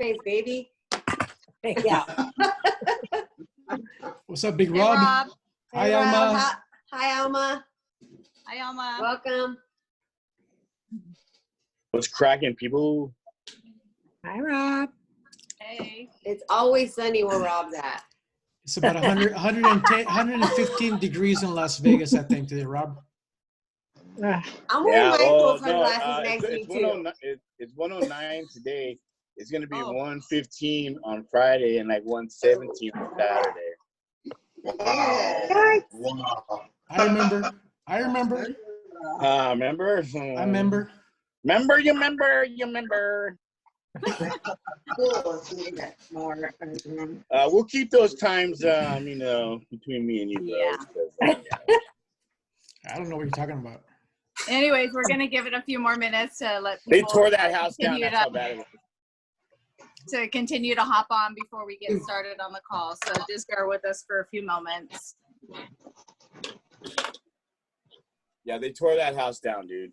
face, baby. Yeah. What's up, Big Hey, Rob? Rob. Hi, Hey, Rob. Alma. Hi, Alma. Hi, Alma. Welcome. What's cracking, people? Hi, Rob. Hey. It's always sunny where Rob's at. It's about 110, 115 degrees in Las Vegas, I think, today, Rob. I'm wearing my cold sunglasses no, next to you, it's too. 109, it's 109 today. It's going to be Oh. 115 on Friday and like 117 on Saturday. Wow. I remember. Remember? I remember. Remember. We'll keep those times, between me and you, bro. Yeah. Because, I don't know what you're talking about. Anyways, we're going to give it a few more minutes to let people they tore that house down. continue That's how bad it was. to continue to hop on before we get started on the call. So just bear with us for a few moments. Yeah, they tore that house down, dude.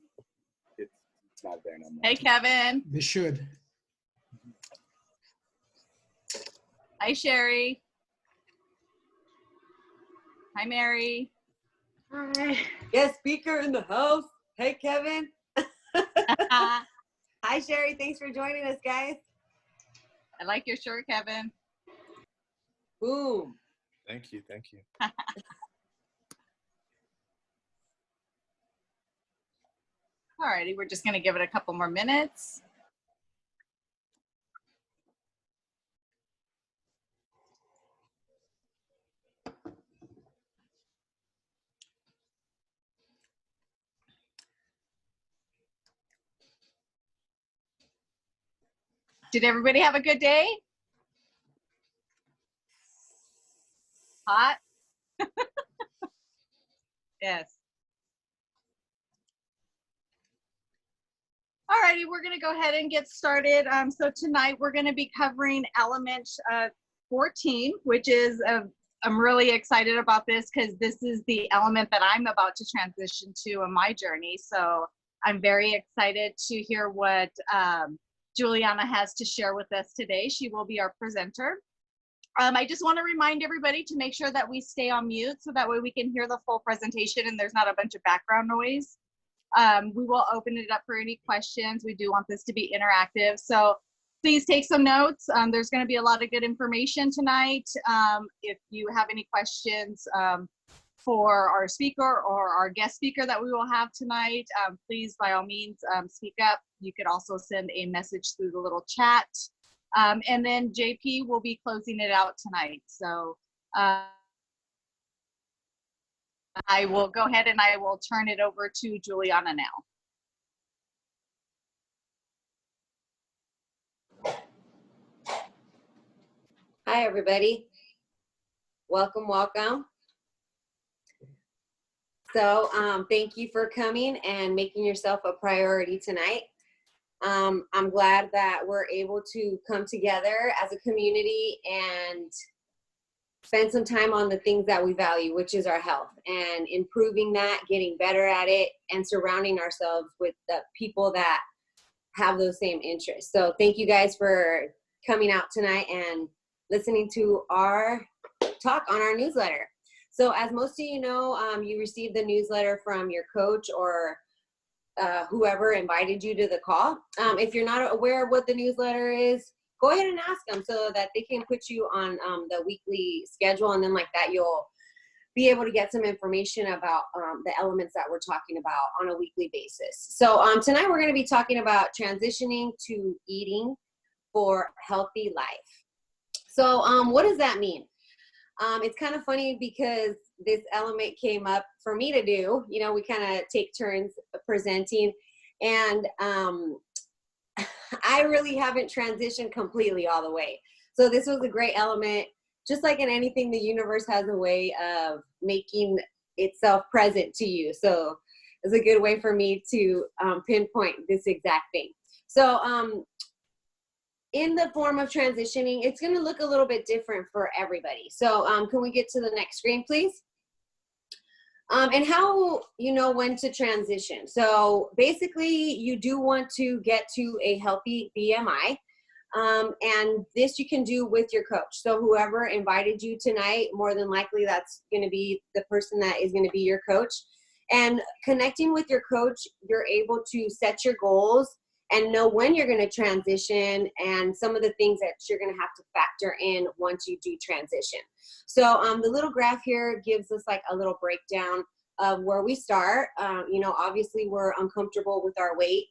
It's not there no more. Hey, Kevin. They should. Hi, Sherry. Hi, Mary. Hi. Guest speaker in the house. Hey, Kevin. Hi, Sherry. Thanks for joining us, guys. I like your shirt, Kevin. Boom. Thank you. Alrighty, we're just going to give it a couple more minutes. Did everybody have a good day? Hot? Yes. Alrighty, we're going to go ahead and get started. So tonight we're going to be covering element 14, which is, I'm really excited about this because this is the element that I'm about to transition to in my journey. So I'm very excited to hear what Juliana has to share with us today. She will be our presenter. I just want to remind everybody to make sure that we stay on mute so that way we can hear the full presentation and there's not a bunch of background noise. We will open it up for any questions. We do want this to be interactive. So please take some notes. There's going to be a lot of good information tonight. If you have any questions for our speaker or our guest speaker that we will have tonight, please, by all means, speak up. You could also send a message through the little chat. And then JP will be closing it out tonight. So I will go ahead and I will turn it over to Juliana now. Hi, everybody. Welcome. So thank you for coming and making yourself a priority tonight. I'm glad that we're able to come together as a community and spend some time on the things that we value, which is our health, and improving that, getting better at it, and surrounding ourselves with the people that have those same interests. So thank you guys for coming out tonight and listening to our talk on our newsletter. So as most of you know, you received the newsletter from your coach or whoever invited you to the call. If you're not aware of what the newsletter is, go ahead and ask them so that they can put you on the weekly schedule, and then like that you'll be able to get some information about the elements that we're talking about on a weekly basis. So tonight we're going to be talking about transitioning to eating for healthy life. So what does that mean? It's kind of funny because this element came up for me to do. You know, we kind of take turns presenting, and I really haven't transitioned completely all the way. So this was a great element. Just like in anything, the universe has a way of making itself present to you. So it's a good way for me to pinpoint this exact thing. So in the form of transitioning, it's going to look a little bit different for everybody. So can we get to the next screen, please? And how you know when to transition. So basically, you do want to get to a healthy BMI. And this you can do with your coach. So whoever invited you tonight, more than likely that's going to be the person that is going to be your coach. And connecting with your coach, you're able to set your goals and know when you're going to transition and some of the things that you're going to have to factor in once you do transition. So the little graph here gives us like a little breakdown of where we start. You know, obviously we're uncomfortable with our weight.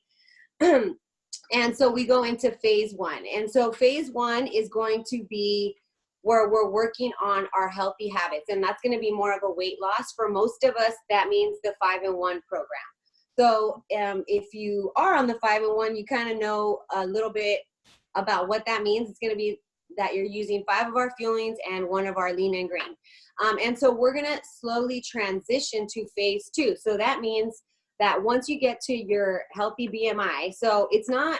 And so we go into phase 1. And so phase 1 is going to be where we're working on our healthy habits. And that's going to be more of a weight loss. For most of us, that means the 5-in-1 program. So if you are on the 5-in-1, you kind of know a little bit about what that means. It's going to be that you're using 5 of our fuelings and 1 of our lean and green. And so we're going to slowly transition to phase 2. So that means that once you get to your healthy BMI, so it's not,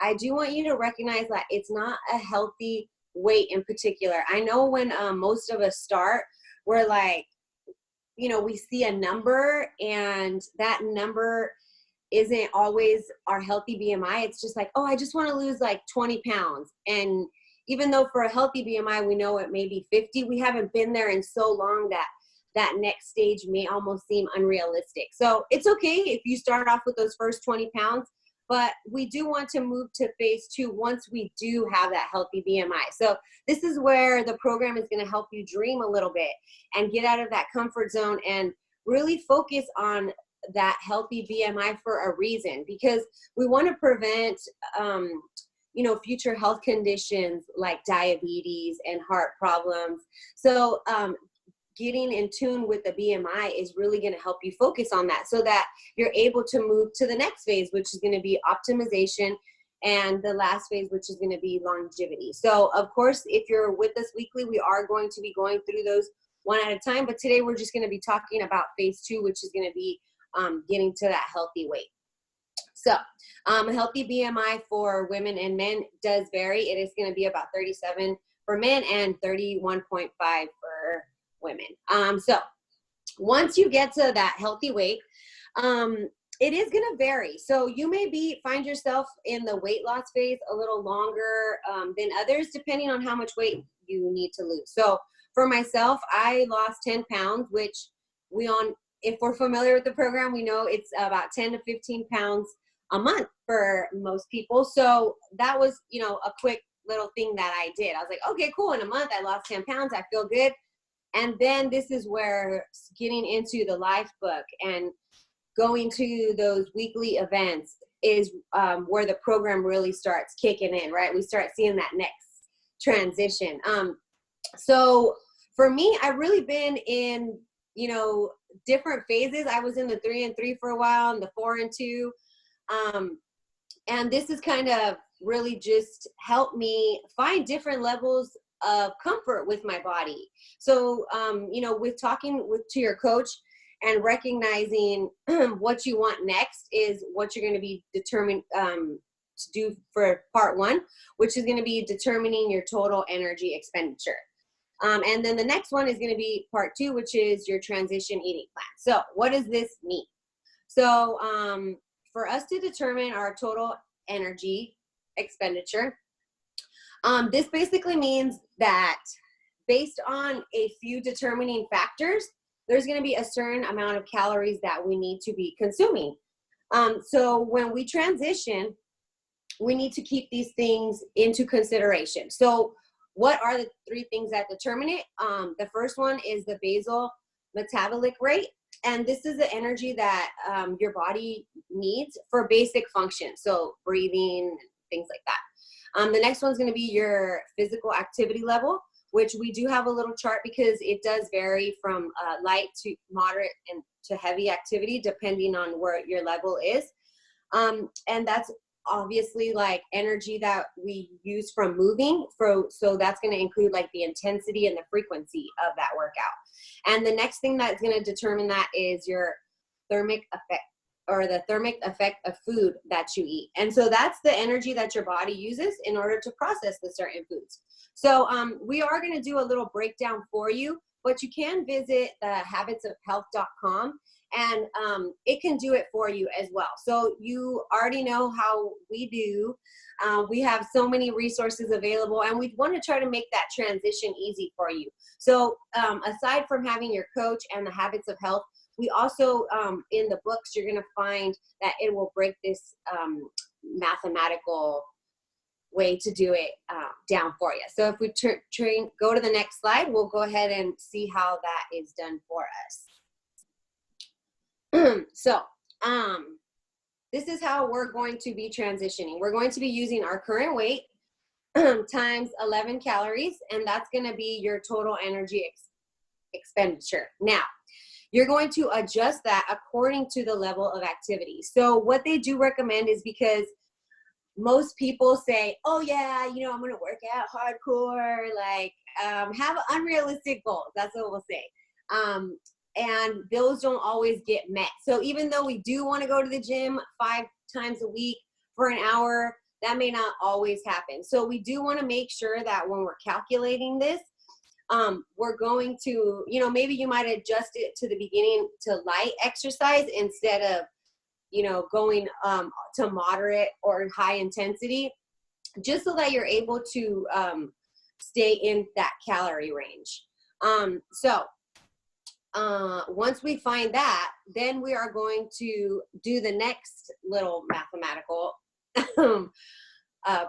I do want you to recognize that it's not a healthy weight in particular. I know when most of us start, we're like, you know, we see a number and that number isn't always our healthy BMI. It's just like, oh, I just want to lose like 20 pounds. And even though for a healthy BMI, we know it may be 50, we haven't been there in so long that that next stage may almost seem unrealistic. So it's okay if you start off with those first 20 pounds, but we do want to move to phase 2 once we do have that healthy BMI. So this is where the program is going to help you dream a little bit and get out of that comfort zone and really focus on that healthy BMI for a reason, because we want to prevent, you know, future health conditions like diabetes and heart problems. So getting in tune with the BMI is really going to help you focus on that so that you're able to move to the next phase, which is going to be optimization, and the last phase, which is going to be longevity. So of course, if you're with us weekly, we are going to be going through those one at a time, but today we're just going to be talking about phase 2, which is going to be getting to that healthy weight. So healthy BMI for women and men does vary. It is going to be about 37 for men and 31.5 for women. So once you get to that healthy weight, it is going to vary. So you may find yourself in the weight loss phase a little longer than others, depending on how much weight you need to lose. So for myself, I lost 10 pounds, which if we're familiar with the program, we know it's about 10 to 15 pounds a month for most people. So that was, you know, a quick little thing that I did. I was like, okay, cool. In a month, I lost 10 pounds. I feel good. And then this is where getting into the life book and going to those weekly events is where the program really starts kicking in, right? We start seeing that next transition. So for me, I've really been in, you know, different phases. I was in the 3 and 3 for a while and the 4 and 2. And this is kind of really just helped me find different levels of comfort with my body. So, you know, with talking to your coach and recognizing what you want next is what you're going to be determined to do for part 1, which is going to be determining your total energy expenditure. And then the next one is going to be part 2, which is your transition eating plan. So what does this mean? So for us to determine our total energy expenditure, this basically means that based on a few determining factors, there's going to be a certain amount of calories that we need to be consuming. So when we transition, we need to keep these things into consideration. So what are the 3 things that determine it? The first one is the basal metabolic rate. And this is the energy that your body needs for basic functions. So breathing, things like that. The next one is going to be your physical activity level, which we do have a little chart because it does vary from light to moderate and to heavy activity depending on where your level is. And that's obviously like energy that we use from moving. So that's going to include like the intensity and the frequency of that workout. And the next thing that's going to determine that is your thermic effect, or the thermic effect of food that you eat. And so that's the energy that your body uses in order to process the certain foods. So we are going to do a little breakdown for you, but you can visit the habitsofhealth.com and it can do it for you as well. So you already know how we do. We have so many resources available, and we want to try to make that transition easy for you. So aside from having your coach and the habits of health, we also, in the books, you're going to find that it will break this mathematical way to do it down for you. So if we go to the next slide, we'll go ahead and see how that is done for us. So this is how we're going to be transitioning. We're going to be using our current weight times 11 calories, and that's going to be your total energy expenditure. Now, you're going to adjust that according to the level of activity. So what they do recommend is, because most people say, oh yeah, you know, I'm going to work out hardcore, like have unrealistic goals. That's what we'll say. And those don't always get met. So even though we do want to go to the gym 5 times a week for an hour, that may not always happen. So we do want to make sure that when we're calculating this, we're going to, you know, maybe you might adjust it to the beginning to light exercise instead of, you know, going to moderate or high intensity, just so that you're able to stay in that calorie range. Once we find that, then we are going to do the next little mathematical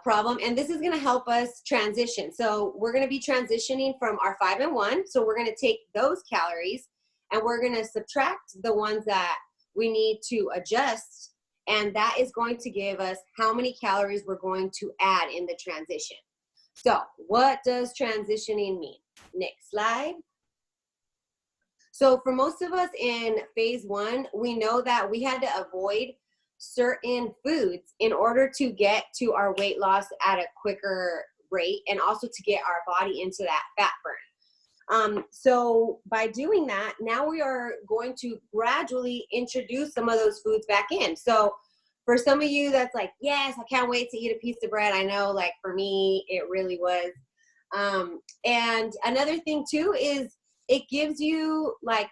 problem, and this is going to help us transition. So we're going to be transitioning from our 5 and 1. So we're going to take those calories and we're going to subtract the ones that we need to adjust, and that is going to give us how many calories we're going to add in the transition. So what does transitioning mean? Next slide. So for most of us in phase 1, we know that we had to avoid certain foods in order to get to our weight loss at a quicker rate, and also to get our body into that fat burn. So by doing that, now we are going to gradually introduce some of those foods back in. So for some of you that's like, yes, I can't wait to eat a piece of bread. I know, like for me, it really was. And another thing too is it gives you like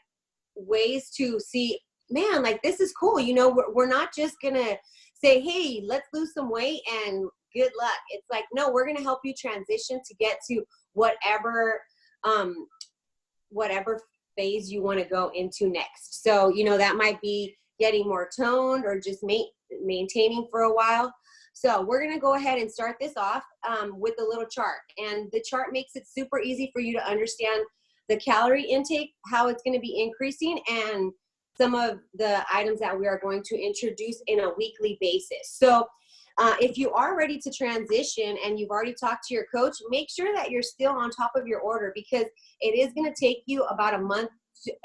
ways to see, man, like this is cool. You know, we're not just gonna say, hey, let's lose some weight and good luck. It's like, no, we're gonna help you transition to get to whatever phase you want to go into next. So, you know, that might be getting more toned or just maintaining for a while. So we're going to go ahead and start this off with a little chart. And the chart makes it super easy for you to understand the calorie intake, how it's going to be increasing, and some of the items that we are going to introduce in a weekly basis. So if you are ready to transition and you've already talked to your coach, make sure that you're still on top of your order, because it is going to take you about a month,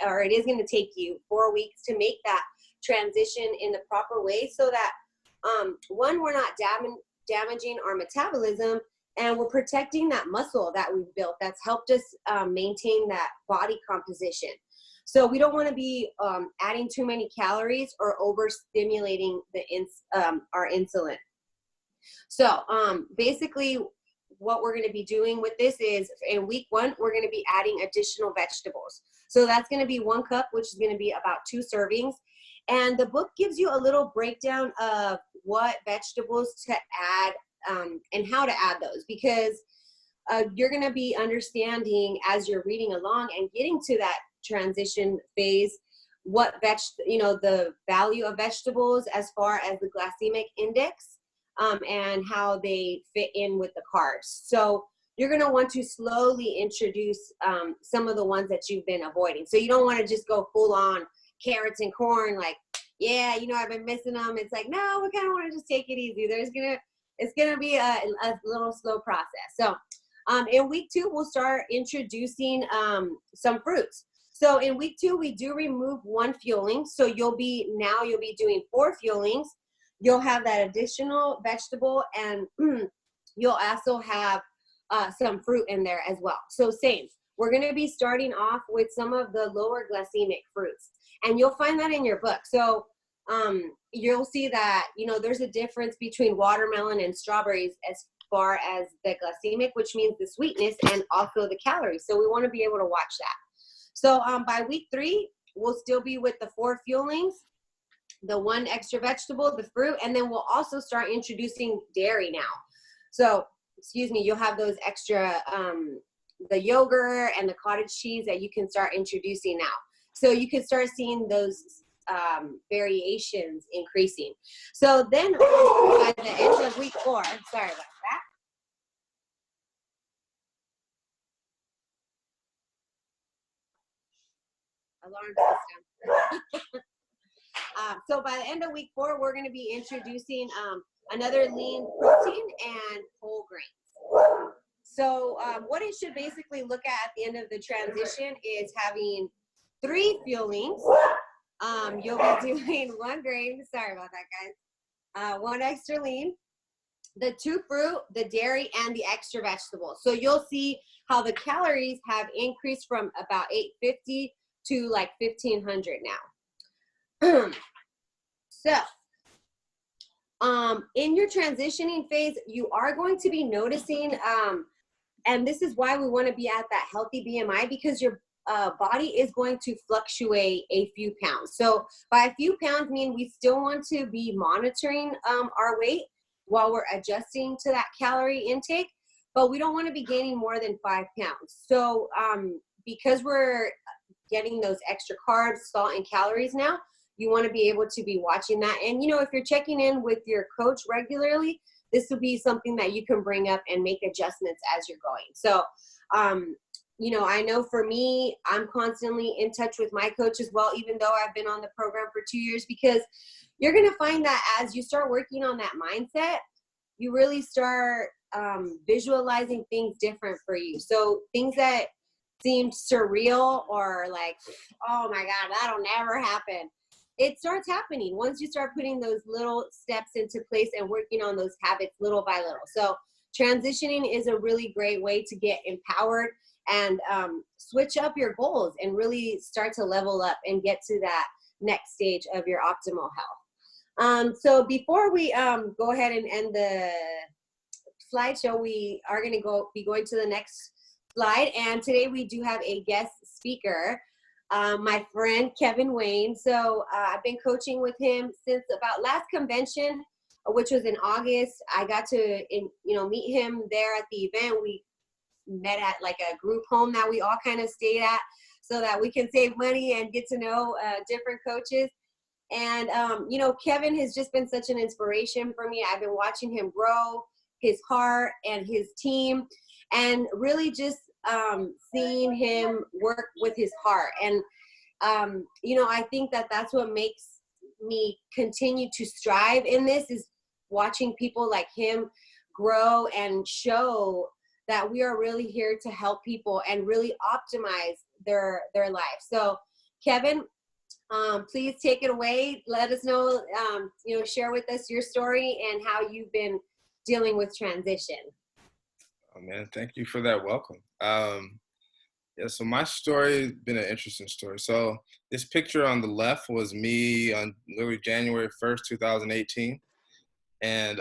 or it is going to take you 4 weeks to make that transition in the proper way, so that one, we're not damaging our metabolism, and we're protecting that muscle that we've built that's helped us maintain that body composition. So we don't want to be adding too many calories or overstimulating our insulin. So basically what we're going to be doing with this is, in week 1, we're going to be adding additional vegetables. So that's going to be 1 cup, which is going to be about 2 servings. And the book gives you a little breakdown of what vegetables to add and how to add those, because you're going to be understanding as you're reading along and getting to that transition phase, what the value of vegetables as far as the glycemic index, and how they fit in with the carbs. So you're going to want to slowly introduce some of the ones that you've been avoiding. So you don't want to just go full on carrots and corn, like, yeah, you know, I've been missing them. It's like, no, we kind of want to just take it easy. It's gonna be a little slow process. So in week 2, we'll start introducing some fruits. So in week 2, we do remove 1 fueling. So you'll be doing 4 fuelings. You'll have that additional vegetable, and you'll also have some fruit in there as well. So same, we're going to be starting off with some of the lower glycemic fruits, and you'll find that in your book. So you'll see that, you know, there's a difference between watermelon and strawberries as far as the glycemic, which means the sweetness, and also the calories. So we want to be able to watch that. So by week 3, we'll still be with the 4 fuelings, the 1 extra vegetable, the fruit, and then we'll also start introducing dairy now. So, excuse me, you'll have those extra, the yogurt and the cottage cheese that you can start introducing now. So you can start seeing those variations increasing. So then by the end of week 4, sorry about that. Alarm system. So by the end of week 4, we're going to be introducing another lean protein and whole grains. So what it should basically look at the end of the transition is having 3 fuelings. You'll be doing 1 grain, sorry about that, guys, 1 extra lean, the 2 fruit, the dairy, and the extra vegetable. So you'll see how the calories have increased from about 850 to like 1500 now. So in your transitioning phase, you are going to be noticing, and this is why we want to be at that healthy BMI, because your body is going to fluctuate a few pounds. So by a few pounds mean we still want to be monitoring our weight while we're adjusting to that calorie intake, but we don't want to be gaining more than 5 pounds. So because we're getting those extra carbs, salt, and calories now, you want to be able to be watching that. And, you know, if you're checking in with your coach regularly, this will be something that you can bring up and make adjustments as you're going. So, you know, I know for me, I'm constantly in touch with my coach as well, even though I've been on the program for 2 years, because you're going to find that as you start working on that mindset, you really start visualizing things different for you. So things that seemed surreal or like, oh my God, that'll never happen, it starts happening once you start putting those little steps into place and working on those habits little by little. So transitioning is a really great way to get empowered and switch up your goals and really start to level up and get to that next stage of your optimal health. So before we go ahead and end the slideshow, we are going to be going to the next slide. And today we do have a guest speaker, my friend Kevin Wayne. So I've been coaching with him since about last convention, which was in August. I got to meet him there at the event. We met at like a group home that we all kind of stayed at so that we can save money and get to know different coaches. And, you know, Kevin has just been such an inspiration for me. I've been watching him grow his heart and his team, and really just seeing him work with his heart. And, you know, I think that that's what makes me continue to strive in this, is watching people like him grow and show that we are really here to help people and really optimize their life. So Kevin, please take it away. Let us know, you know, share with us your story and how you've been dealing with transition. Oh man, thank you for that welcome. Yeah, so my story has been an interesting story. So this picture on the left was me on literally January 1st, 2018. And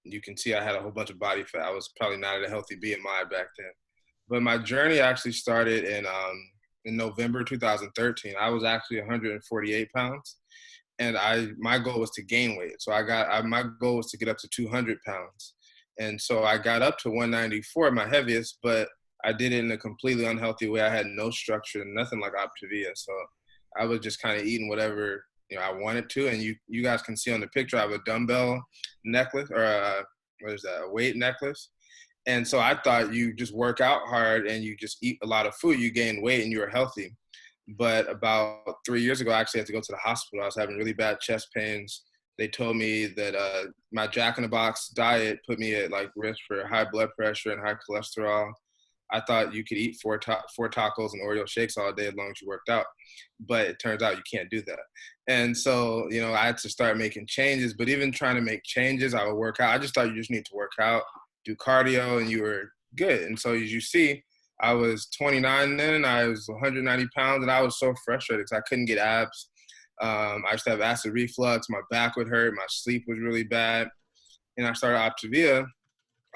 you can see I had a whole bunch of body fat. I was probably not at a healthy BMI back then. But my journey actually started in November 2013. I was actually 148 pounds. And my goal was to gain weight. So my goal was to get up to 200 pounds. And so I got up to 194, my heaviest, but I did it in a completely unhealthy way. I had no structure, nothing like Optavia. So I was just kind of eating whatever, you know, I wanted to. And you guys can see on the picture, I have a dumbbell necklace, or a weight necklace. And so I thought you just work out hard and you just eat a lot of food, you gain weight and you're healthy. But about 3 years ago, I actually had to go to the hospital. I was having really bad chest pains. They told me that my Jack in the Box diet put me at like risk for high blood pressure and high cholesterol. I thought you could eat four tacos and Oreo shakes all day as long as you worked out. But it turns out you can't do that. And so, you know, I had to start making changes. But even trying to make changes, I would work out. I just thought you just need to work out, do cardio, and you were good. And so as you see, I was 29 then, and I was 190 pounds, and I was so frustrated because I couldn't get abs. I used to have acid reflux. My back would hurt. My sleep was really bad. And I started Optavia.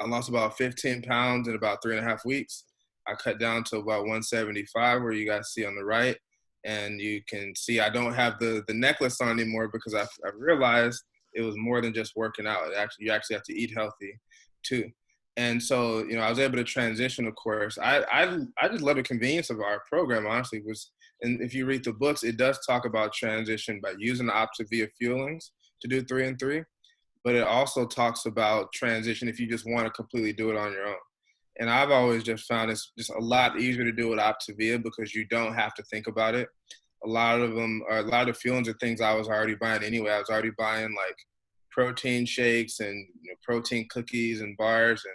I lost about 15 pounds in about 3.5 weeks. I cut down to about 175, where you guys see on the right. And you can see I don't have the necklace on anymore because I realized it was more than just working out. You actually have to eat healthy too. And so, I was able to transition, of course. I just love the convenience of our program, honestly. And if you read the books, it does talk about transition by using the Optavia fuelings to do 3 and 3. But it also talks about transition if you just want to completely do it on your own. And I've always just found it's just a lot easier to do with Optavia because you don't have to think about it. A lot of the fuelings are things I was already buying anyway. I was already buying like protein shakes and protein cookies and bars and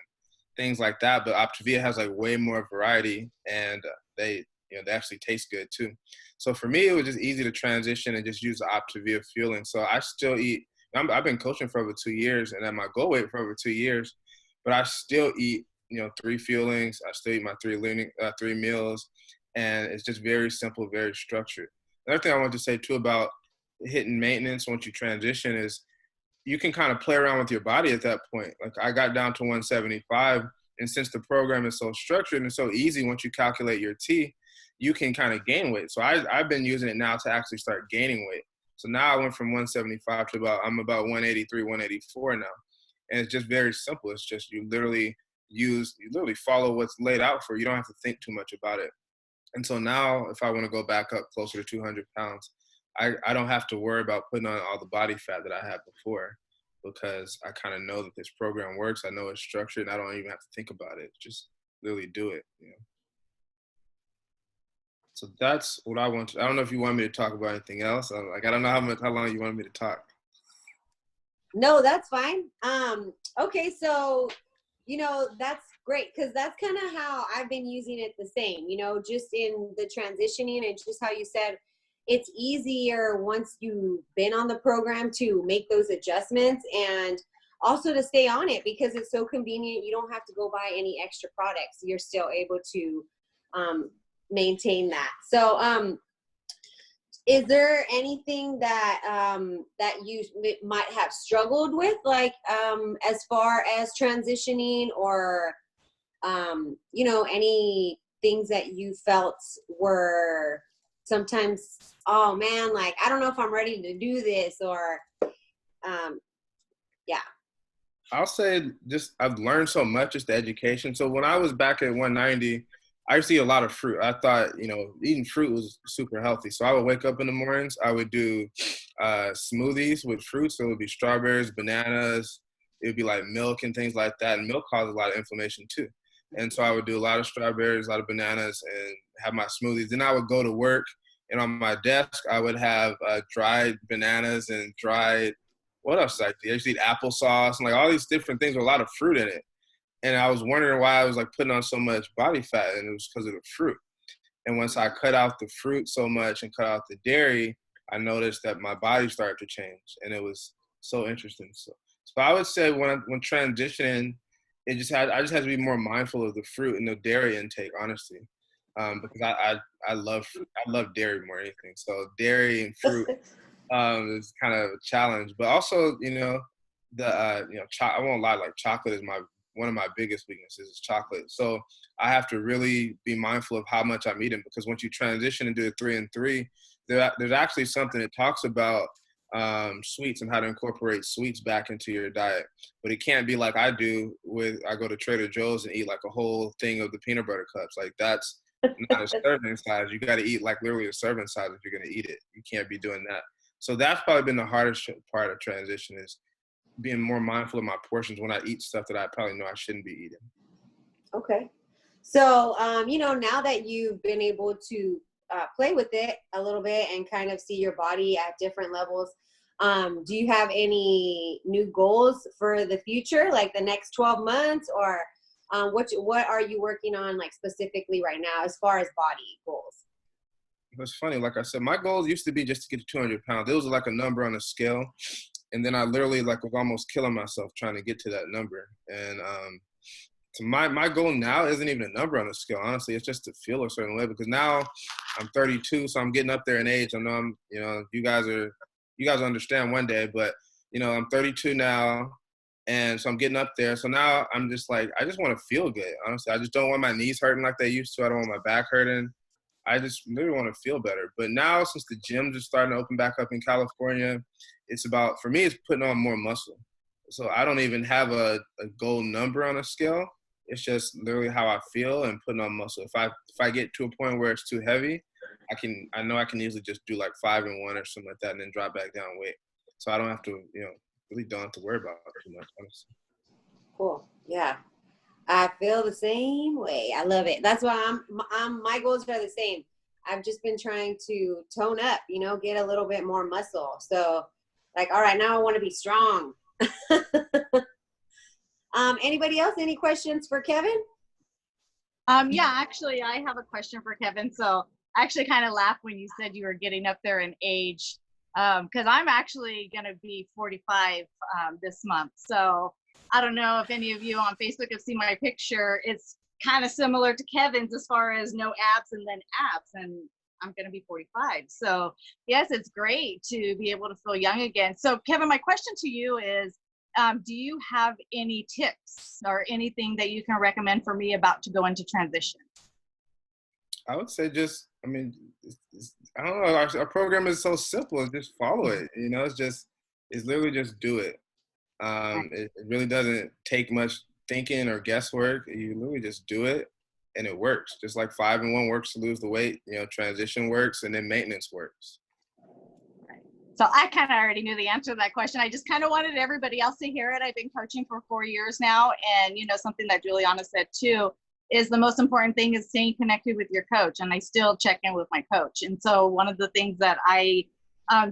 things like that. But Optavia has like way more variety, and they actually taste good too. So for me, it was just easy to transition and just use the Optavia fueling. So I still eat. I've been coaching for over 2 years and at my goal weight for over 2 years, but I still eat 3 fuelings. I still eat my 3 meals, and it's just very simple, very structured. Another thing I want to say too about hitting maintenance once you transition is you can kind of play around with your body at that point. Like I got down to 175, and since the program is so structured and so easy, once you calculate your T, you can kind of gain weight. So I've been using it now to actually start gaining weight. So now I went from 175 to I'm about 183, 184 now. And it's just very simple. It's just you literally follow what's laid out for you. You don't have to think too much about it. And so now if I want to go back up closer to 200 pounds, I don't have to worry about putting on all the body fat that I had before because I kind of know that this program works. I know it's structured, and I don't even have to think about it. Just literally do it. So that's what I want. I don't know if you want me to talk about anything else. I don't know how long you want me to talk. No, that's fine. Okay, so that's great because that's kind of how I've been using it the same. Just in the transitioning and just how you said it's easier once you've been on the program to make those adjustments and also to stay on it because it's so convenient. You don't have to go buy any extra products. You're still able to maintain that. So is there anything that that you might have struggled with, like as far as transitioning, or any things that you felt were sometimes, oh man, like I don't know if I'm ready to do this, or yeah. I'll say just I've learned so much, just the education. So when I was back at 190, I used to eat a lot of fruit. I thought, eating fruit was super healthy. So I would wake up in the mornings, I would do smoothies with fruit. So it would be strawberries, bananas, it would be like milk and things like that. And milk causes a lot of inflammation too. And so I would do a lot of strawberries, a lot of bananas, and have my smoothies. Then I would go to work, and on my desk, I would have dried bananas and dried, what else did I do? I used to eat applesauce and like all these different things with a lot of fruit in it. And I was wondering why I was like putting on so much body fat, and it was because of the fruit. And once I cut out the fruit so much and cut out the dairy, I noticed that my body started to change, and it was so interesting. So I would say when transitioning, I just had to be more mindful of the fruit and the dairy intake, honestly, because I love dairy more than anything. So dairy and fruit is kind of a challenge, but also I won't lie, like chocolate is one of my biggest weaknesses is chocolate. So I have to really be mindful of how much I'm eating, because once you transition and do a 3 and 3, there's actually something that talks about sweets and how to incorporate sweets back into your diet. But it can't be like I go to Trader Joe's and eat like a whole thing of the peanut butter cups. Like that's not a serving size. You got to eat like literally a serving size if you're going to eat it. You can't be doing that. So that's probably been the hardest part of transition, is being more mindful of my portions when I eat stuff that I probably know I shouldn't be eating. Okay. So, now that you've been able to play with it a little bit and kind of see your body at different levels, do you have any new goals for the future, like the next 12 months, or what are you working on, like specifically right now as far as body goals? It's funny. Like I said, my goals used to be just to get to 200 pounds. It was like a number on a scale. And then I literally was almost killing myself trying to get to that number. And so my goal now isn't even a number on the scale. Honestly, it's just to feel a certain way, because now I'm 32, so I'm getting up there in age. I know you guys understand one day, but I'm 32 now, and so I'm getting up there. So now I'm just like, I just want to feel good. Honestly, I just don't want my knees hurting like they used to. I don't want my back hurting. I just really want to feel better. But now, since the gyms are starting to open back up in California, it's about, for me, it's putting on more muscle. So I don't even have a goal number on a scale. It's just literally how I feel and putting on muscle. If I get to a point where it's too heavy, I know I can easily just do like 5 and 1 or something like that and then drop back down weight. So I don't have to, really don't have to worry about it too much, honestly. Cool. Yeah. I feel the same way. I love it. That's why my goals are the same. I've just been trying to tone up, get a little bit more muscle. So like, all right, now I want to be strong. Anybody else? Any questions for Kevin? Yeah, actually, I have a question for Kevin. So I actually kind of laughed when you said you were getting up there in age, because I'm actually going to be 45 this month. So I don't know if any of you on Facebook have seen my picture. It's kind of similar to Kevin's as far as no abs and then abs, and I'm going to be 45. So yes, it's great to be able to feel young again. So Kevin, my question to you is, do you have any tips or anything that you can recommend for me about to go into transition? I would say I don't know. Our program is so simple. Just follow it. It's literally just do it. It really doesn't take much thinking or guesswork. You literally just do it and it works. Just like 5 and 1 works to lose the weight, transition works, and then maintenance works. So I kind of already knew the answer to that question. I just kind of wanted everybody else to hear it. I've been coaching for 4 years now. And, something that Juliana said too, is the most important thing is staying connected with your coach. And I still check in with my coach. And so one of the things that I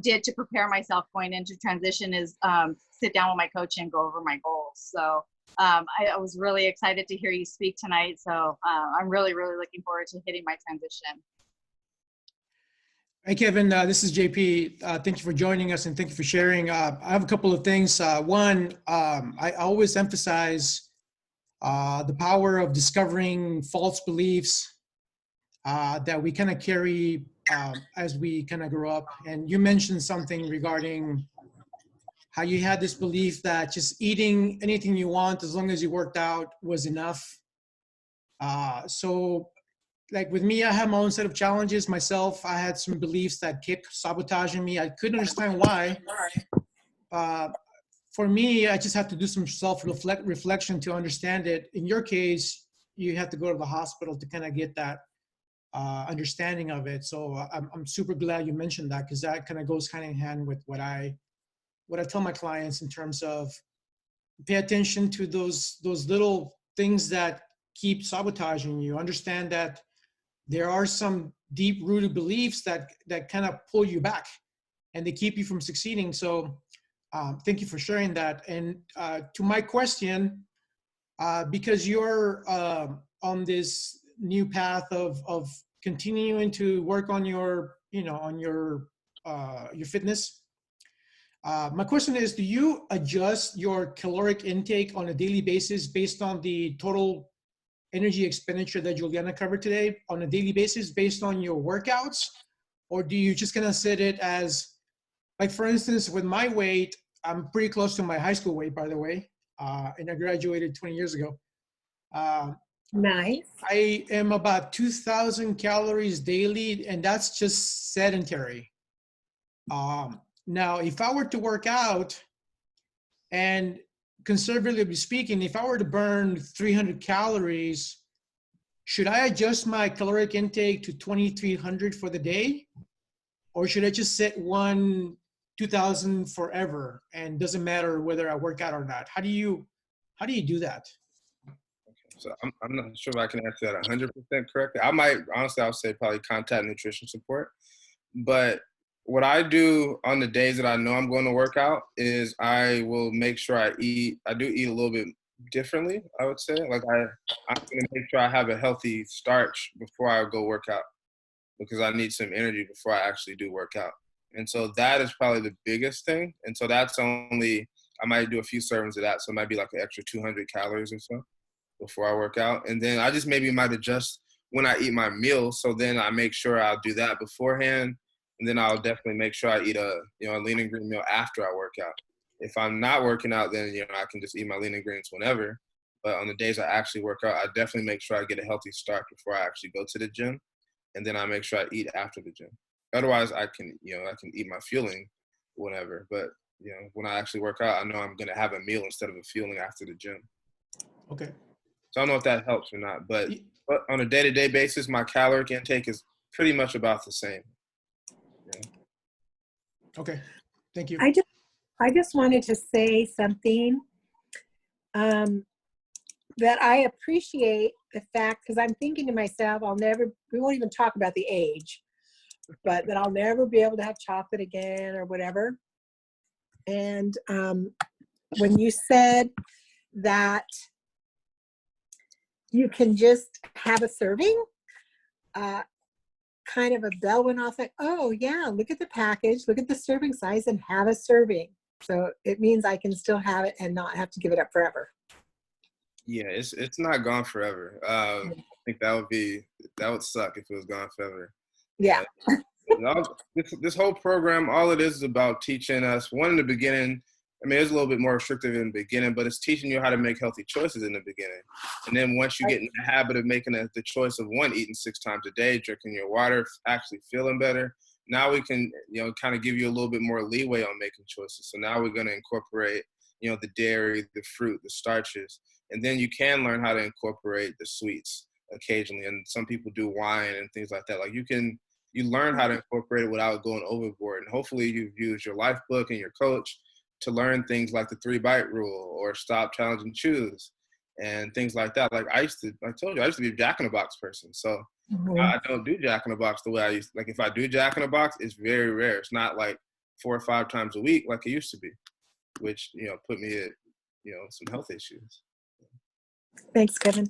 did to prepare myself going into transition is sit down with my coach and go over my goals. So I was really excited to hear you speak tonight. So I'm really, really looking forward to hitting my transition. Hey, Kevin, this is JP. Thank you for joining us and thank you for sharing. I have a couple of things. One, I always emphasize the power of discovering false beliefs that we kind of carry as we kind of grow up. And you mentioned something regarding how you had this belief that just eating anything you want as long as you worked out was enough. So like with me, I have my own set of challenges myself. I had some beliefs that kept sabotaging me. I couldn't understand why. For me, I just have to do some self-reflection to understand it. In your case, you have to go to the hospital to kind of get that understanding of it. So I'm super glad you mentioned that, because that kind of goes hand in hand with what I tell my clients in terms of pay attention to those little things that keep sabotaging you. Understand that there are some deep-rooted beliefs that kind of pull you back and they keep you from succeeding. So thank you for sharing that. And to my question, because you're on this new path of continuing to work on your fitness, my question is, do you adjust your caloric intake on a daily basis based on the total energy expenditure that Juliana covered today on a daily basis based on your workouts? Or do you just kind of set it as, like, for instance, with my weight, I'm pretty close to my high school weight, by the way, and I graduated 20 years ago. Nice. I am about 2,000 calories daily, and that's just sedentary. Now, if I were to work out, and conservatively speaking, if I were to burn 300 calories, should I adjust my caloric intake to 2,300 for the day? Or should I just set 2,000 forever and doesn't matter whether I work out or not? How do you do that? So I'm not sure if I can answer that 100% correctly. I'll say probably contact nutrition support. But what I do on the days that I know I'm going to work out is I will make sure I do eat a little bit differently, I would say. Like I'm going to make sure I have a healthy starch before I go work out, because I need some energy before I actually do work out. And so that is probably the biggest thing. And so I might do a few servings of that. So it might be like an extra 200 calories or so before I work out. And then I just maybe might adjust when I eat my meal. So then I make sure I'll do that beforehand. And then I'll definitely make sure I eat a lean and green meal after I work out. If I'm not working out, then, I can just eat my lean and greens whenever. But on the days I actually work out, I definitely make sure I get a healthy start before I actually go to the gym. and then I make sure I eat after the gym. Otherwise, I can eat my fueling, whatever. But when I actually work out, I know I'm gonna have a meal instead of a fueling after the gym. Okay. So I don't know if that helps or not, but on a day-to-day basis, my caloric intake is pretty much about the same. Yeah. Okay. Thank you. I just wanted to say something that I appreciate the fact, because I'm thinking to myself, we won't even talk about the age, but that I'll never be able to have chocolate again or whatever. And when you said that you can just have a serving, kind of a bell went off like, oh yeah, look at the package, look at the serving size and have a serving. So it means I can still have it and not have to give it up forever. Yeah, it's not gone forever. I think that would suck if it was gone forever. Yeah. This whole program, all it is about teaching us, one, in the beginning, I mean, it's a little bit more restrictive in the beginning, but it's teaching you how to make healthy choices in the beginning. And then once you get in the habit of making the choice of eating 6 times a day, drinking your water, actually feeling better, now we can, kind of give you a little bit more leeway on making choices. So now we're going to incorporate, the dairy, the fruit, the starches, and then you can learn how to incorporate the sweets occasionally. And some people do wine and things like that. Like you learn how to incorporate it without going overboard. And hopefully you've used your life book and your coach to learn things like the 3-bite rule or stop, challenge, and choose and things like that. Like I used to be a Jack in the Box person. So I don't do Jack in the Box the way I used to. Like if I do Jack in the Box, it's very rare. It's not like 4 or 5 times a week like it used to be, which, put me at, some health issues. Thanks, Kevin.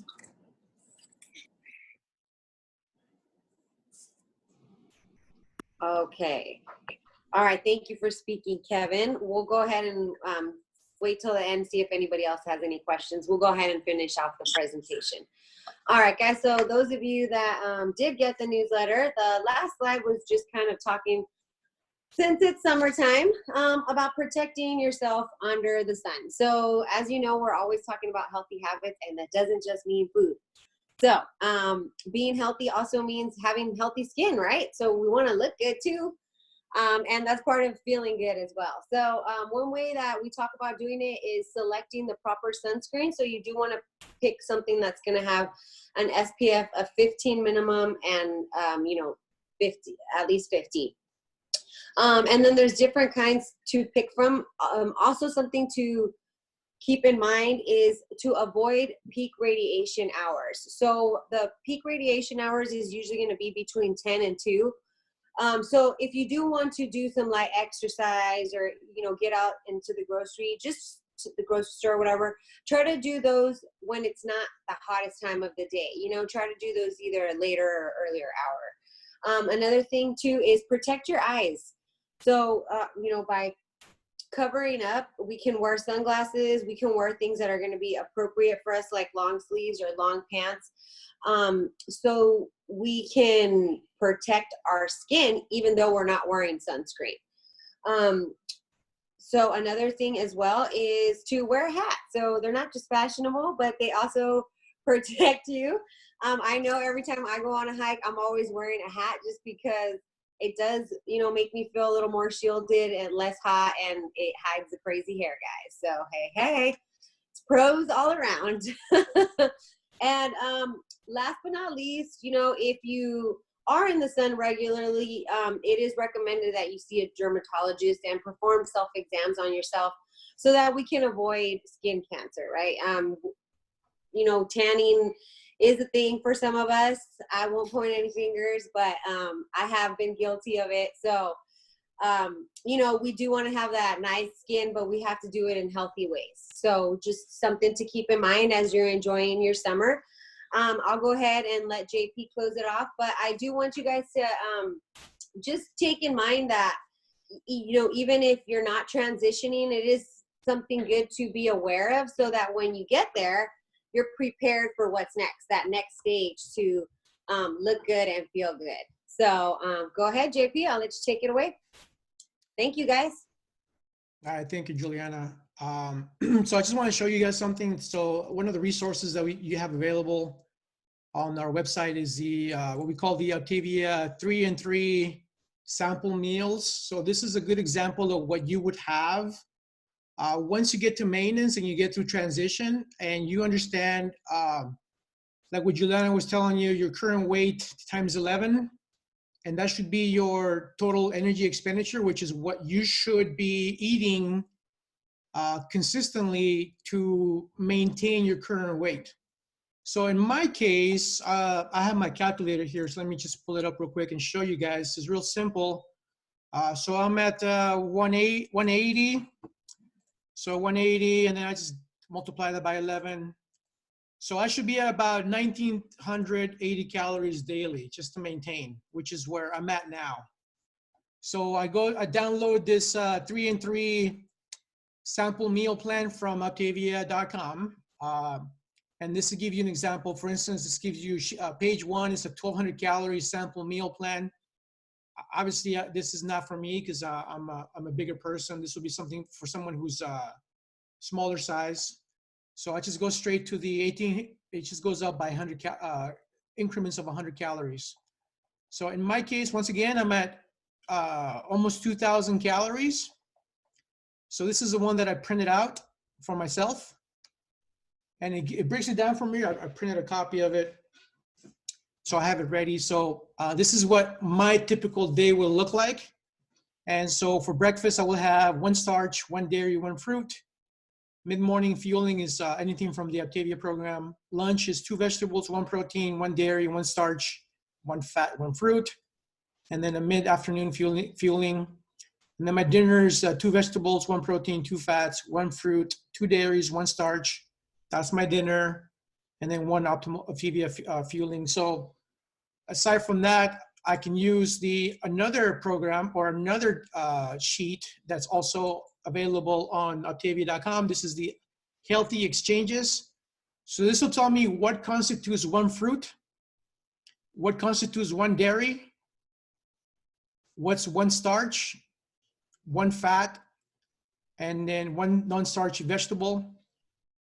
Okay. All right. Thank you for speaking, Kevin. We'll go ahead and wait till the end, see if anybody else has any questions. We'll go ahead and finish off the presentation. All right, guys. So those of you that did get the newsletter, the last slide was just kind of talking, since it's summertime, about protecting yourself under the sun. So as you know, we're always talking about healthy habits, and that doesn't just mean food. So being healthy also means having healthy skin, right? So we want to look good too. And that's part of feeling good as well. So one way that we talk about doing it is selecting the proper sunscreen. So you do want to pick something that's going to have an SPF of 15 minimum and, 50, at least 50. And then there's different kinds to pick from. Also something to keep in mind is to avoid peak radiation hours. So the peak radiation hours is usually going to be between 10 and 2. So if you do want to do some light exercise or, get out into the grocery, just to the grocery store or whatever, try to do those when it's not the hottest time of the day. Try to do those either later or earlier hour. Another thing too is protect your eyes. So, by covering up, we can wear sunglasses, we can wear things that are going to be appropriate for us, like long sleeves or long pants. So we can protect our skin even though we're not wearing sunscreen. So another thing as well is to wear a hat. So they're not just fashionable, but they also protect you. I know every time I go on a hike, I'm always wearing a hat just because it does, make me feel a little more shielded and less hot, and it hides the crazy hair, guys. So, hey, it's pros all around. And last but not least, if you are in the sun regularly, it is recommended that you see a dermatologist and perform self-exams on yourself so that we can avoid skin cancer, right? Tanning is a thing for some of us. I won't point any fingers, but I have been guilty of it. So, we do want to have that nice skin, but we have to do it in healthy ways. So just something to keep in mind as you're enjoying your summer. I'll go ahead and let JP close it off, but I do want you guys to just take in mind that, even if you're not transitioning, it is something good to be aware of so that when you get there, you're prepared for what's next, that next stage to look good and feel good. So go ahead, JP. I'll let you take it away. Thank you, guys. All right, thank you, Juliana. So I just want to show you guys something. So one of the resources that you have available on our website is the what we call the Optavia 3-in-3 sample meals. So this is a good example of what you would have once you get to maintenance and you get through transition and you understand, like what Juliana was telling you, your current weight times 11, and that should be your total energy expenditure, which is what you should be eating consistently to maintain your current weight. So in my case, I have my calculator here, so let me just pull it up real quick and show you guys. It's real simple. So I'm at 180. So 180, and then I just multiply that by 11. So I should be at about 1,980 calories daily just to maintain, which is where I'm at now. So I download this 3-in-3 sample meal plan from Optavia.com. And this will give you an example. For instance, this gives you page 1 is a 1,200 calorie sample meal plan. Obviously, this is not for me because I'm a bigger person. This will be something for someone who's smaller size. So I just go straight to the 18. It just goes up by 100 increments of 100 calories. So in my case, once again, I'm at almost 2,000 calories. So this is the one that I printed out for myself. And it breaks it down for me. I printed a copy of it. So I have it ready. So this is what my typical day will look like. And so for breakfast, I will have 1 starch, 1 dairy, 1 fruit. Mid-morning fueling is anything from the Optavia program. Lunch is 2 vegetables, 1 protein, 1 dairy, 1 starch, 1 fat, 1 fruit. And then a mid-afternoon fueling. And then my dinner is 2 vegetables, 1 protein, 2 fats, 1 fruit, 2 dairies, 1 starch. That's my dinner. And then 1 Optavia fueling. So aside from that, I can use another program or another sheet that's also available on Optavia.com. This is the Healthy Exchanges. So this will tell me what constitutes 1 fruit, what constitutes 1 dairy, what's 1 starch, 1 fat, and then 1 non-starchy vegetable,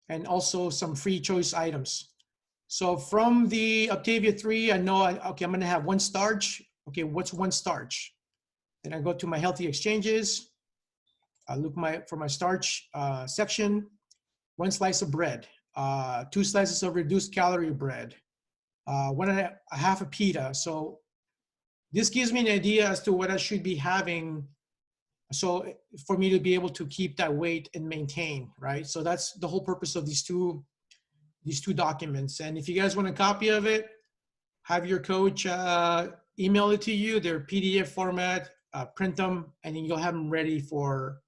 and also some free choice items. So from the Optavia 3, I know, okay, I'm gonna have 1 starch. Okay, what's 1 starch? Then I go to my Healthy Exchanges. I look for my starch section. 1 slice of bread, 2 slices of reduced calorie bread, 1.5 a pita. So this gives me an idea as to what I should be having. So for me to be able to keep that weight and maintain, right? So that's the whole purpose of these two documents. And if you guys want a copy of it, have your coach email it to you. They're PDF format, print them, and then you'll have them ready for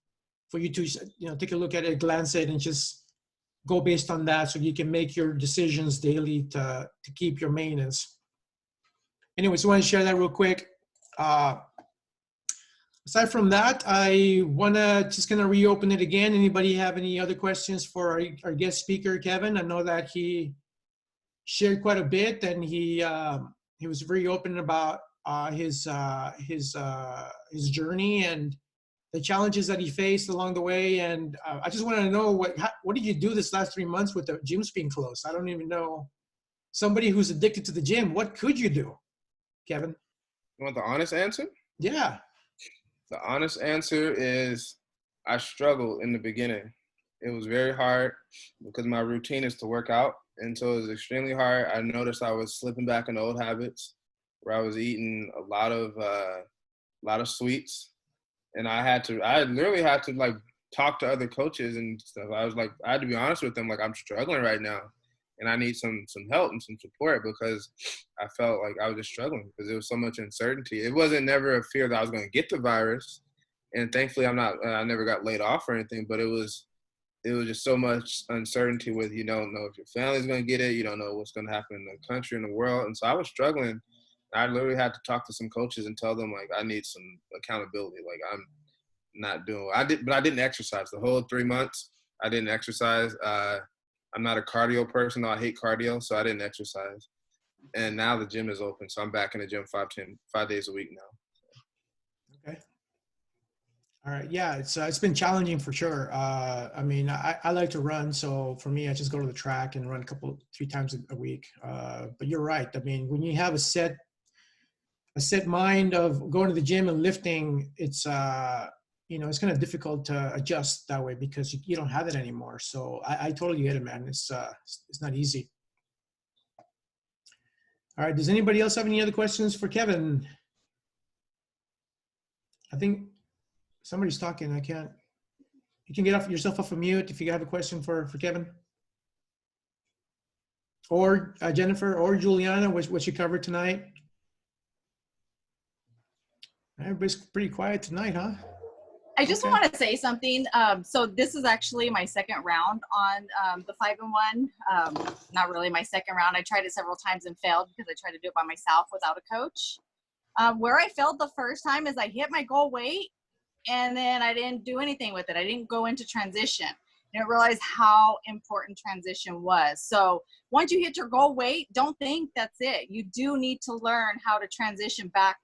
you to take a look at it, glance at it, and just go based on that so you can make your decisions daily to keep your maintenance. Anyways, I want to share that real quick. Aside from that, I just gonna reopen it again. Anybody have any other questions for our guest speaker, Kevin? I know that he shared quite a bit, and he was very open about his journey and the challenges that he faced along the way. And I just want to know what did you do this last 3 months with the gyms being closed? I don't even know. Somebody who's addicted to the gym, what could you do, Kevin? You want the honest answer? Yeah. The honest answer is I struggled in the beginning. It was very hard because my routine is to work out. And so it was extremely hard. I noticed I was slipping back into old habits where I was eating a lot of sweets. And I literally had to like talk to other coaches and stuff. I had to be honest with them. Like, I'm struggling right now and I need some help and some support because I felt like I was just struggling because there was so much uncertainty. It wasn't never a fear that I was going to get the virus. And thankfully I never got laid off or anything, but it was just so much uncertainty with, you don't know if your family's going to get it. You don't know what's going to happen in the country and the world. And so I was struggling. I literally had to talk to some coaches and tell them, like, I need some accountability. Like, I'm not doing, but I didn't exercise the whole 3 months. I didn't exercise. I'm not a cardio person. I hate cardio. So I didn't exercise. And now the gym is open. So I'm back in the gym 5 days a week now. Okay. All right. Yeah, it's been challenging for sure. I mean, I like to run, so for me, I just go to the track and run 3 times a week. But you're right. I mean, when you have a set mind of going to the gym and lifting, it's it's kind of difficult to adjust that way because you don't have it anymore. So I totally get it, man. It's not easy. All right. Does anybody else have any other questions for Kevin? I think somebody's talking. I can't. You can get yourself off of mute if you have a question for Kevin. Or Jennifer or Juliana, what you covered tonight. Everybody's pretty quiet tonight, huh? I just Okay. want to say something. So this is actually my second round on the 5-in-1. Not really my second round. I tried it several times and failed because I tried to do it by myself without a coach. Where I failed the first time is I hit my goal weight and then I didn't do anything with it. I didn't go into transition. I didn't realize how important transition was. So once you hit your goal weight, don't think that's it. You do need to learn how to transition back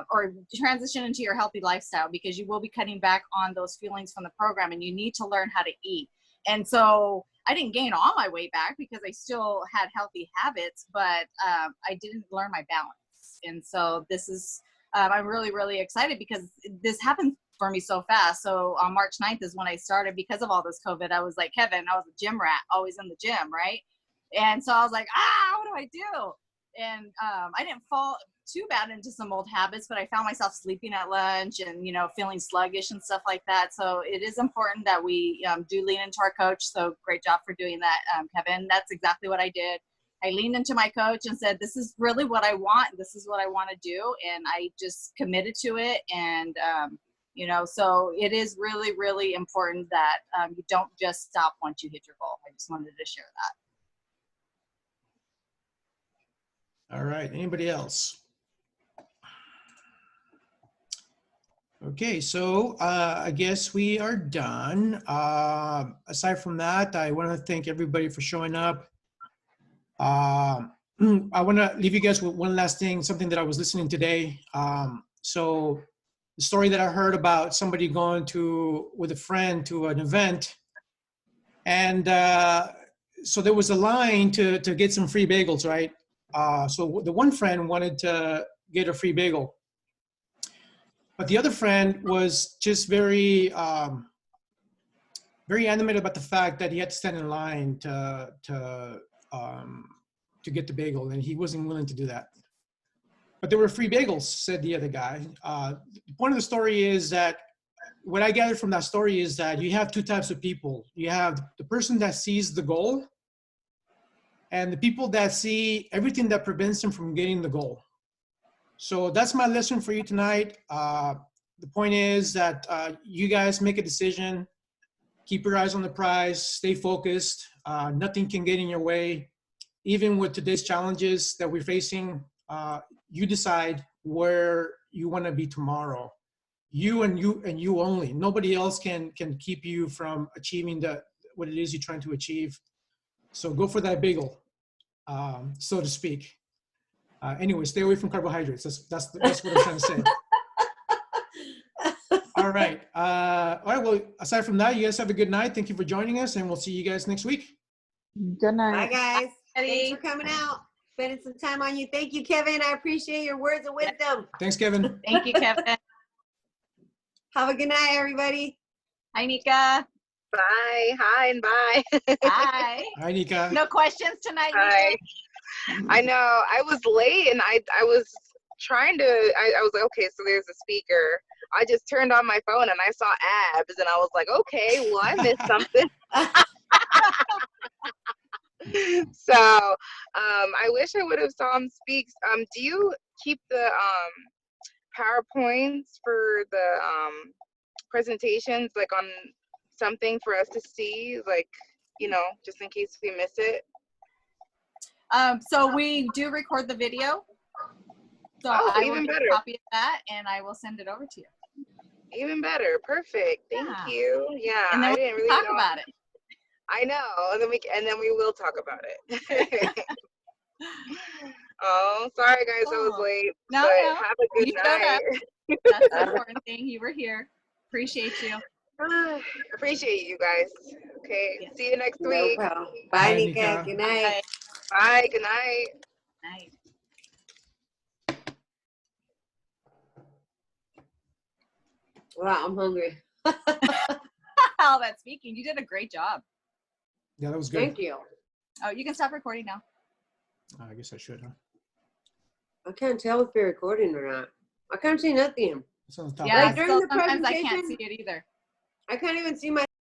or transition into your healthy lifestyle, because you will be cutting back on those feelings from the program, and you need to learn how to eat. And so I didn't gain all my weight back because I still had healthy habits, but I didn't learn my balance. And so this is, I'm really, really excited because this happened for me so fast. So on March 9th is when I started. Because of all this COVID, I was like Kevin, I was a gym rat, always in the gym, right? And so I was like, what do I do? And I didn't fall too bad into some old habits, but I found myself sleeping at lunch and, feeling sluggish and stuff like that. So it is important that we do lean into our coach. So great job for doing that, Kevin. That's exactly what I did. I leaned into my coach and said, this is really what I want. This is what I want to do. And I just committed to it. And, so it is really, really important that you don't just stop once you hit your goal. I just wanted to share that. All right. Anybody else? Okay, so I guess we are done. Aside from that, I want to thank everybody for showing up. I want to leave you guys with one last thing, something that I was listening today. So the story that I heard about somebody going with a friend to an event, and so there was a line to get some free bagels, right? So the one friend wanted to get a free bagel. But the other friend was just very animated about the fact that he had to stand in line to get the bagel, and he wasn't willing to do that. But there were free bagels, said the other guy. The point of the story is that what I gathered from that story is that you have two types of people. You have the person that sees the goal, and the people that see everything that prevents them from getting the goal. So that's my lesson for you tonight. The point is that you guys make a decision, keep your eyes on the prize, stay focused. Nothing can get in your way. Even with today's challenges that we're facing, you decide where you want to be tomorrow. You and you only. Nobody else can keep you from achieving what it is you're trying to achieve. So go for that bagel, so to speak. Anyway, stay away from carbohydrates. That's what I'm trying to say. All right. All right. Well, aside from that, you guys have a good night. Thank you for joining us, and we'll see you guys next week. Good night. Bye, guys. Bye. Thanks for coming out, spending some time on you. Thank you, Kevin. I appreciate your words of wisdom. Thanks, Kevin. Thank you, Kevin. Have a good night, everybody. Hi, Nika. Bye. Hi and bye. Hi. Hi, Nika. No questions tonight, Hi. Nika? I know. I was late and I was trying to, I was like, okay, so there's a speaker. I just turned on my phone and I saw abs and I was like, okay, well, I missed something. So I wish I would have saw him speak. Do you keep the PowerPoints for the presentations like on something for us to see, like, just in case we miss it? So we do record the video. So Oh, I will even get better. a copy of that and I will send it over to you. Even better. Perfect. Thank Yeah. you. Yeah, And then I we didn't can really talk know. about it. I know. And then we will talk about it. Oh, sorry guys, I was Oh. late. No, but no. have a good You showed up. night. That's the important thing. You were here. Appreciate you. Appreciate you guys. Okay. Yeah. See you next No week. problem. Bye, Bye, Nika. Nika. Good night. Bye. Good night. Night. Wow, I'm hungry. All that speaking, you did a great job. Yeah, that was good. Thank you. Oh, you can stop recording now. I guess I should, huh? I can't tell if you're recording or not. I can't see nothing. It's on the top. Yeah, Like during so the sometimes I can't presentation? see it either. I can't even see my